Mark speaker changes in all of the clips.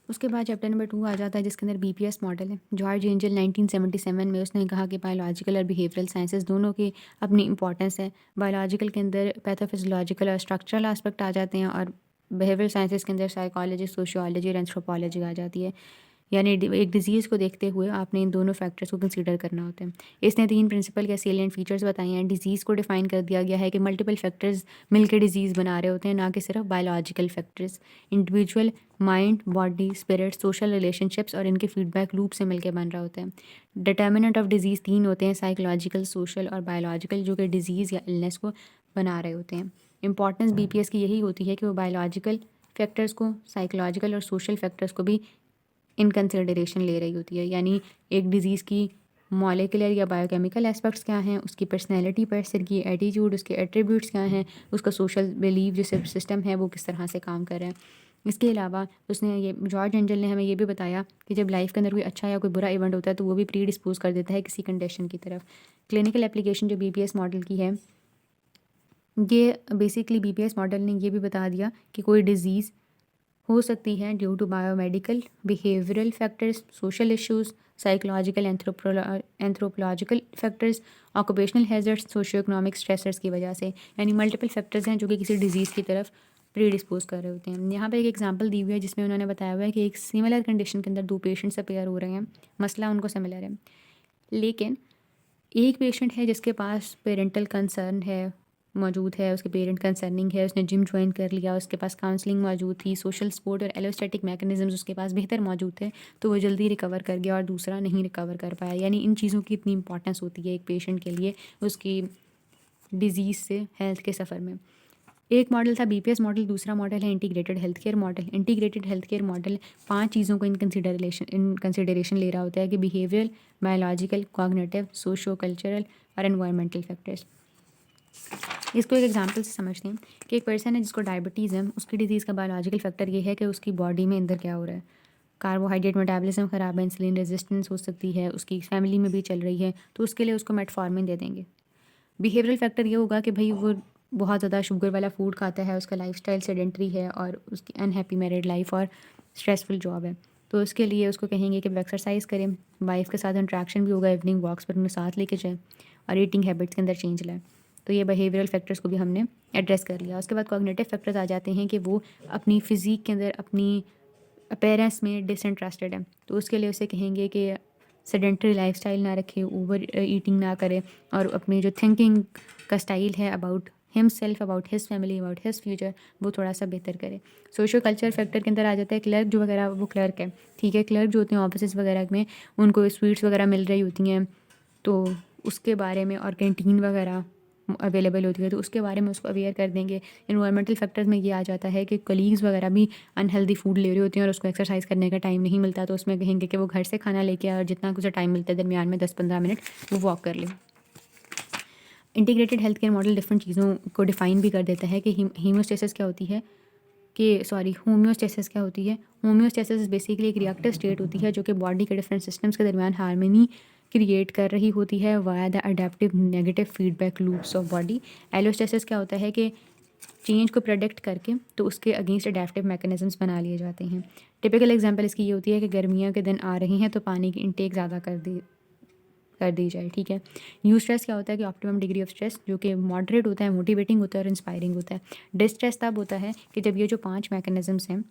Speaker 1: उसके बाद chapter number 2 आ जाता है जिसके अंदर बीपीएस मॉडल है। जॉर्ज एंजल 1977 में उसने कहा कि बायोलॉजिकल और बिहेवियरल साइंसेस दोनों की अपनी इंपॉर्टेंस है। बायोलॉजिकल के अंदर पैथोफिजियोलॉजिकल और स्ट्रक्चरल एस्पेक्ट आ जाते हैं और बिहेवियरल साइंसेस के अंदर साइकोलॉजी, सोशियोलॉजी और एंथ्रोपोलॉजी आ जाती है। यानी एक डिजीज़ को देखते हुए आपने इन दोनों फैक्टर्स को कंसीडर करना होता है। इसने 3 प्रिंसिपल या सेलिएंट फीचर्स बताए हैं। डिजीज़ को डिफाइन कर दिया गया है कि मल्टीपल फैक्टर्स मिलकर डिजीज़ बना रहे होते हैं, ना कि सिर्फ biological factors. Individual mind, body, spirit, social relationships और इनके फीडबैक लूप से मिलकर बन रहा होता है। डिटर्मिनेंट ऑफ डिजीज़ 3 होते हैं, साइकोलॉजिकल, सोशल और बायोलॉजिकल, जो कि डिजीज़ या इलनेस को बना रहे होते हैं। इंपॉर्टेंस बीपीएस की यही होती है कि वो बायोलॉजिकल फैक्टर्स को, साइकोलॉजिकल और सोशल फैक्टर्स को भी इन कंसिडरेशन ले रही होती है। यानी एक डिज़ीज़ की मॉलिक्यूलर या बायोकेमिकल एस्पेक्ट्स क्या हैं, उसकी पर्सनैलिटी, पर्सन की एटीट्यूड, उसके एट्रीब्यूट्स क्या हैं, उसका सोशल बिलीव जो सिस्टम है वो किस तरह से काम कर रहा है। इसके अलावा उसने ये जॉर्ज एंजल ने हमें ये भी बताया कि जब लाइफ के अंदर कोई अच्छा या कोई बुरा इवेंट होता है तो वो भी प्री डिस्पोज कर देता है किसी कंडीशन की तरफ। क्लिनिकल एप्लीकेशन जो बीपीएस मॉडल की है, ये बेसिकली बीपीएस मॉडल ने ये भी बता दिया कि कोई डिज़ीज़ हो सकती है due to biomedical, behavioural factors, social issues, psychological, anthropological factors, occupational hazards, socio economic stressors की वजह से। यानी मल्टीपल फैक्टर्स हैं जो कि किसी डिजीज़ की तरफ प्री डिस्पोज कर रहे होते हैं। यहाँ पे एक एग्जांपल दी हुई है जिसमें उन्होंने बताया हुआ है कि एक सिमिलर कंडीशन के अंदर 2 पेशेंट्स अपेयर हो रहे हैं, मसला उनको सिमिलर है, लेकिन एक पेशेंट है जिसके पास पेरेंटल कंसर्न है, मौजूद है, उसके पेरेंट कंसर्निंग है, उसने जिम ज्वाइन कर लिया, उसके पास काउंसलिंग मौजूद थी, सोशल सपोर्ट और एलोस्टैटिक मैकेनिज्म्स उसके पास बेहतर मौजूद थे, तो वो जल्दी रिकवर कर गया और दूसरा नहीं रिकवर कर पाया। यानी इन चीज़ों की इतनी इंपॉर्टेंस होती है एक पेशेंट के लिए उसकी डिजीज़ से हेल्थ के सफ़र में। एक मॉडल था बीपीएस मॉडल, दूसरा मॉडल है integrated health care model. Integrated health care model 5 चीज़ों को इन कंसिडरेशन ले रहा होता है कि behavioural, biological, cognitive, socio cultural और एनवायरमेंटल फैक्टर्स। इसको एक एग्जांपल से समझते हैं कि एक पर्सन है जिसको डायबिटीज़ है, उसकी डिजीज़ का बायोलॉजिकल फैक्टर ये है कि उसकी बॉडी में अंदर क्या हो रहा है, कार्बोहाइड्रेट मेटाबॉलिज्म ख़राब है, इंसुलिन रेजिस्टेंस हो सकती है, उसकी फैमिली में भी चल रही है, तो उसके लिए उसको मेटफॉर्मिन दे देंगे। बिहेवियरल फैक्टर ये होगा कि भाई वो बहुत ज़्यादा शुगर वाला फूड खाता है, उसका लाइफस्टाइल सेडेंटरी है और उसकी अनहैप्पी मैरिड लाइफ और स्ट्रेसफुल जॉब है, तो उसके लिए उसको कहेंगे कि वो एक्सरसाइज करें, वाइफ के साथ इंट्रैक्शन भी होगा, इवनिंग वॉक्स पर उन्हें साथ लेके जाए और ईटिंग हैबिट्स के अंदर चेंज लाए। तो ये बिहेवियरल फैक्टर्स को भी हमने एड्रेस कर लिया। उसके बाद कॉग्निटिव फैक्टर्स आ जाते हैं कि वो अपनी फिज़ीक के अंदर, अपनी अपीयरेंस में डिसइंटरेस्टेड है, तो उसके लिए उसे कहेंगे कि सेडेंटरी लाइफस्टाइल ना रखे, ओवर ईटिंग ना करे और अपनी जो थिंकिंग का स्टाइल है about himself, about his family, about his future, वो थोड़ा सा बेहतर करे। सोशल कल्चर फैक्टर के अंदर आ जाता है क्लर्क जो वगैरह, वो क्लर्क है, ठीक है, क्लर्क जो होते हैं ऑफिस वगैरह में, उनको स्वीट्स वगैरह मिल रही होती हैं, तो उसके बारे में, और कैंटीन वगैरह अवेलेबल होती है तो उसके बारे में उसको अवेयर कर देंगे। इन्वायरमेंटल फैक्टर्स में ये आ जाता है कि कलीग्स वगैरह भी अनहेल्दी फूड ले रहे होते हैं और उसको एक्सरसाइज करने का टाइम नहीं मिलता, तो उसमें कहेंगे कि वो घर से खाना लेके आए और जितना कुछ टाइम मिलता है दरमियान में 10-15 मिनट वो वॉक कर ले। Integrated health care model different चीज़ों को डिफाइन भी कर देता है कि हीमोस्टेसिस क्या होती है, कि सॉरी होम्योस्टेसिस क्या होती है। होम्योस्टेसिस बेसिकली एक रिएक्टिव स्टेट होती है जो कि बॉडी के डिफरेंट सिस्टम्स के दरमियान हार्मनी क्रिएट कर रही होती है via the adaptive negative feedback loops of body. Allostasis क्या होता है कि चेंज को प्रेडिक्ट करके तो उसके अगेंस्ट अडेप्टिव मैकेनिज्म्स बना लिए जाते हैं। टिपिकल एग्जांपल इसकी ये होती है कि गर्मियों के दिन आ रही हैं तो पानी की इंटेक ज़्यादा कर दी जाए, ठीक है। न्यू स्ट्रेस क्या होता है कि ऑप्टिमम डिग्री ऑफ स्ट्रेस जो कि मॉडरेट होता है, मोटिवेटिंग होता है और इंस्पायरिंग होता है। डिस्ट्रेस तब होता है कि जब ये जो 5 मैकेनिज्म्स हैं,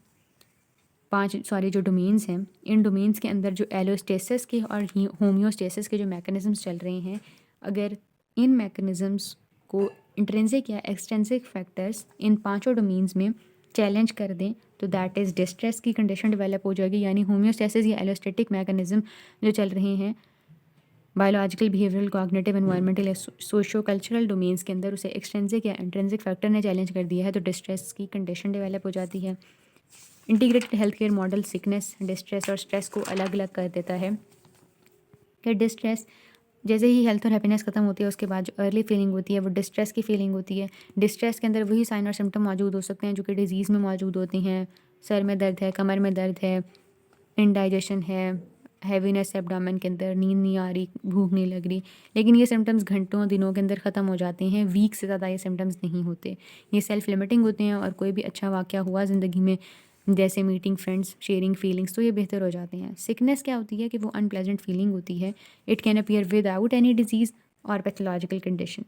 Speaker 1: 5 सॉरी जो डोमेन्स हैं, इन डोमेन्स के अंदर जो एलोस्टेसिस के और होम्योस्टेसिस के जो मैकेनिज्म्स चल रहे हैं, अगर इन मैकेनिज्म्स को इंट्रिंसिक या एक्सट्रिंसिक फैक्टर्स इन पांचों डोमेन्स में चैलेंज कर दें तो दैट इज़ डिस्ट्रेस की कंडीशन डेवलप हो जाएगी। यानी होम्योस्टेसिस या एलोस्टेटिक मैकेनिज्म जो चल रहे हैं बायोलॉजिकल, बिहेवियरल, कॉग्निटिव, एनवायरमेंटल या सोशो कल्चरल डोमेन्स के अंदर, उसे एक्सट्रिंसिक या इंट्रिंसिक फैक्टर ने चैलेंज कर दिया है तो डिस्ट्रेस की कंडीशन डेवलप हो जाती है। Integrated health care model sickness, distress और स्ट्रेस को अलग अलग कर देता है कि डिस्ट्रेस जैसे ही हेल्थ और हैप्पीनेस खत्म होती है उसके बाद जो अर्ली फीलिंग होती है वो डिस्ट्रेस की फीलिंग होती है। डिस्ट्रेस के अंदर वही साइन और सिम्टम मौजूद हो सकते हैं जो कि डिजीज़ में मौजूद होते हैं। सर में दर्द है, कमर में दर्द है, इंडाइजेशन है, हैवीनेस एब्डोमेन के अंदर, नींद नहीं आ रही, भूख नहीं लग रही, लेकिन ये सिम्टम्स घंटों दिनों के अंदर ख़त्म हो जाते हैं। वीक से ज़्यादा ये सिम्टम्स नहीं होते, ये सेल्फ लिमिटिंग होते हैं और कोई भी अच्छा वाक़या हुआ ज़िंदगी में जैसे मीटिंग फ्रेंड्स, शेयरिंग फीलिंग्स, तो ये बेहतर हो जाते हैं। सिकनेस क्या होती है कि वो अनप्लेजेंट फीलिंग होती है। It can appear without any disease और पैथोलॉजिकल कंडीशन।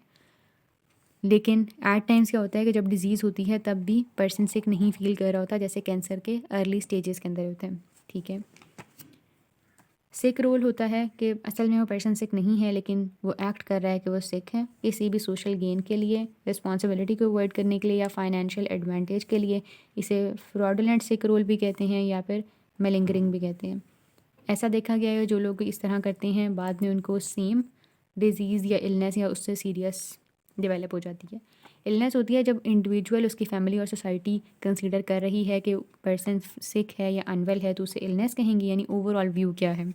Speaker 1: लेकिन एट टाइम्स क्या होता है कि जब डिजीज़ होती है तब भी पर्सन सिक नहीं फील कर रहा होता, जैसे कैंसर के अर्ली स्टेजेस के अंदर होते हैं। ठीक है, सिक रोल होता है कि असल में वो पर्सन सिक नहीं है, लेकिन वो एक्ट कर रहा है कि वो सिक है किसी भी सोशल गेन के लिए, रिस्पॉन्सिबिलिटी को अवॉइड करने के लिए या फाइनेंशियल एडवांटेज के लिए। इसे फ्रॉडुलेंट सिक रोल भी कहते हैं या फिर मेलिंगरिंग भी कहते हैं। ऐसा देखा गया है जो लोग इस तरह करते हैं बाद में उनको सेम डिजीज़ या इलनेस या उससे सीरियस डेवलप हो जाती है। इलनेस होती है जब इंडिविजुअल, उसकी फैमिली और सोसाइटी कंसीडर कर रही है कि पर्सन सिक है या अनवेल है, तो उसे इलनेस कहेंगे, यानी ओवरऑल व्यू क्या है।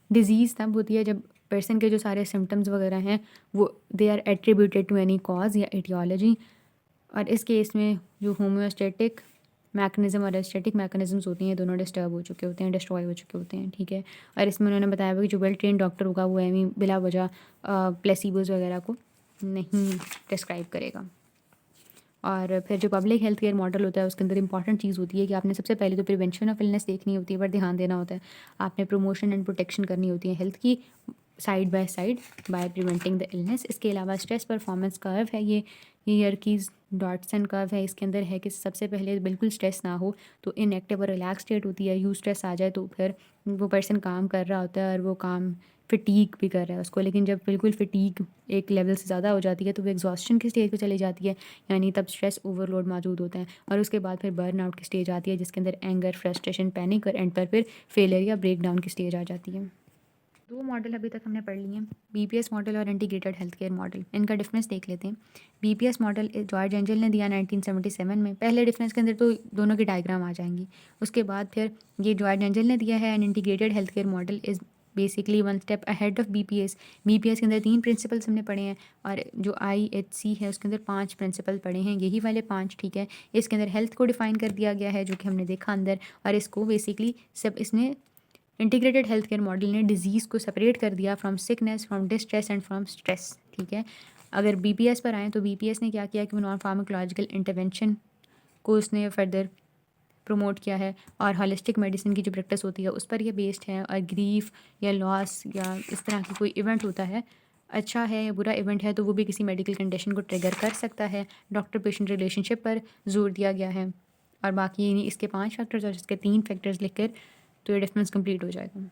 Speaker 1: डिजीज़ तब होती है जब पर्सन के जो सारे सिम्टम्स वगैरह हैं वो they are attributed to any cause या एटियोलॉजी। और इस केस में जो होम्योस्टेटिक मैकेनिज़्म और एस्थेटिक मैकेनिज़म्स होती हैं दोनों डिस्टर्ब हो चुके होते हैं, डिस्ट्रॉय हो चुके होते हैं। ठीक है, और इसमें उन्होंने बताया हुआ कि जो वेल ट्रेन डॉक्टर होगा वो एवं बिला वजह प्लेसिबोज वगैरह को नहीं डिस्क्राइब करेगा। और फिर जो पब्लिक हेल्थ केयर मॉडल होता है उसके अंदर इंपॉर्टेंट चीज़ होती है कि आपने सबसे पहले तो प्रिवेंशन ऑफ इलनेस देखनी होती है, पर ध्यान देना होता है। आपने प्रमोशन एंड प्रोटेक्शन करनी होती है हेल्थ की side by side by preventing the illness. इसके अलावा स्ट्रेस परफॉर्मेंस कर्व है, ये हियरकीज डॉटसन कर्व है। इसके अंदर है कि सबसे पहले बिल्कुल स्ट्रेस ना हो तो इनएक्टिव और रिलैक्स स्टेट होती है। यूज स्ट्रेस आ जाए तो फिर वो पर्सन काम कर रहा होता है और वो काम फिटीक भी कर रहा है उसको, लेकिन जब बिल्कुल फिटीक एक लेवल से ज़्यादा हो जाती है तो वो एग्जॉस्शन की स्टेज पे चली जाती है, यानी तब स्ट्रेस ओवरलोड मौजूद होता है। और उसके बाद फिर बर्न आउट की स्टेज आती है जिसके अंदर एंगर, फ्रस्ट्रेशन, पैनिक और एंड पर फिर फेलियर या ब्रेक डाउन की स्टेज आ जाती है। दो मॉडल अभी तक हमने पढ़ लिए हैं, बीपीएस मॉडल और इंटीग्रेटेड हेल्थ केयर मॉडल। इनका डिफरेंस देख लेते हैं। बीपीएस मॉडल जॉर्ज एंजल ने दिया 1977 में। पहले डिफरेंस के अंदर तो दोनों की डायग्राम आ जाएंगी। उसके बाद फिर ये जॉर्ज एंजल ने दिया है and integrated health care model is basically one step ahead of BPS. BPS के अंदर 3 प्रिंसिपल्स हमने पढ़े हैं और जो आईएचसी है उसके अंदर 5 प्रिंसिपल पढ़े हैं, यही वाले 5। ठीक है, इसके अंदर हेल्थ को डिफाइन कर दिया गया है जो कि हमने देखा अंदर, और इसको बेसिकली सब इसने इंटीग्रेटेड हेल्थ केयर मॉडल ने डिजीज़ को सेपरेट कर दिया from sickness, from distress and from stress. ठीक है, अगर बीपीएस पर आएँ तो बीपीएस ने क्या किया कि वो नॉन फार्माकोलॉजिकल इंटरवेंशन को उसने फर्दर प्रमोट किया है और हॉलिस्टिक मेडिसिन की जो प्रैक्टिस होती है उस पर ये बेस्ड है। और ग्रीफ या लॉस या इस तरह की कोई इवेंट होता है, अच्छा है या बुरा इवेंट है, तो वो भी किसी मेडिकल कंडीशन को ट्रिगर कर सकता है। डॉक्टर पेशेंट रिलेशनशिप पर जोर दिया गया है और बाकी इसके 5 फैक्टर्स और इसके 3 फैक्टर्स लिखकर तो ये डिफरेंस कंप्लीट हो जाएगा।